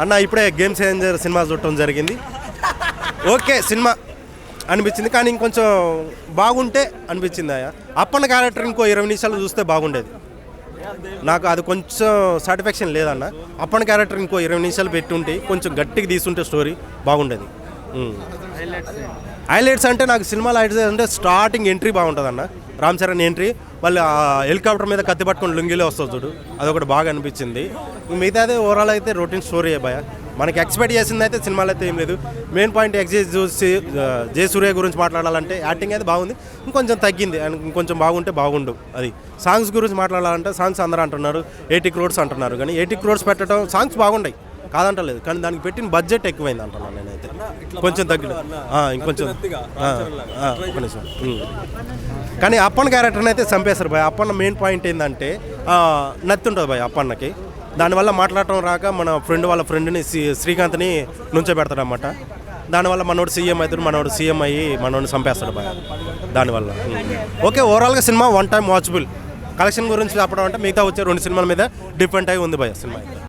అన్న ఇప్పుడే game changer cinema చూడటం జరిగింది. ఓకే సినిమా అనిపించింది, కానీ ఇంకొంచెం బాగుంటే అనిపించింది. అప్పన్న క్యారెక్టర్ ఇంకో 20 నిమిషాలు చూస్తే బాగుండేది. నాకు అది కొంచెం సాటిస్ఫాక్షన్ లేదన్న. అప్పన్న క్యారెక్టర్ ఇంకో 20 నిమిషాలు పెట్టుంటే కొంచెం గట్టిగా తీసుంటే స్టోరీ బాగుండేది. హైలైట్స్ అంటే నాకు సినిమాలో హైలైట్స్ అంటే స్టార్టింగ్ ఎంట్రీ బాగుంటుంది అన్న. రామ్ చరణ్ ఎంట్రీ, వాళ్ళు హెలికాప్టర్ మీద కత్తి పట్టుకొని లుంగిలో వస్తుంది చూడు, అదొకటి బాగా అనిపించింది. మిగతాది ఓవరాల్ అయితే రొటీన్ స్టోరీ భయ. మనకి ఎక్స్పెక్ట్ చేసింది అయితే సినిమాలో అయితే ఏం లేదు. మెయిన్ పాయింట్ చూసి జయసూర్య గురించి మాట్లాడాలంటే యాక్టింగ్ అయితే బాగుంది, ఇంకొంచెం తగ్గింది, ఇంకొంచెం బాగుంటే బాగుండు. అది సాంగ్స్ గురించి మాట్లాడాలంటే సాంగ్స్ అందరూ అంటున్నారు 80 crores అంటున్నారు, కానీ 80 crores పెట్టడం సాంగ్స్ బాగుంటాయి కాదంటలేదు, కానీ దానికి పెట్టిన బడ్జెట్ ఎక్కువైంది అంటున్నాను నేనైతే. కొంచెం తగ్గిన ఇంకొంచెం ఒక నిమిషం. కానీ అప్పన్న క్యారెక్టర్ని అయితే చంపేస్తారు భయ. అప్పన్న మెయిన్ పాయింట్ ఏంటంటే నత్తి ఉంటుంది భయ అప్పన్నకి. దానివల్ల మాట్లాడటం రాక మన ఫ్రెండ్ వాళ్ళ ఫ్రెండ్ని శ్రీకాంత్ని నుంచోబెడతాడనమాట. దానివల్ల మనోడు సీఎం అవుతాడు, మనోడు సీఎం అయ్యి మనోడిని చంపేస్తాడు భయ దానివల్ల. ఓకే ఓవరాల్గా cinema one time watchable. Collection గురించి చెప్పడం అంటే మిగతా వచ్చే 2 సినిమాల మీద డిపెండ్ అయి ఉంది భయ సినిమా.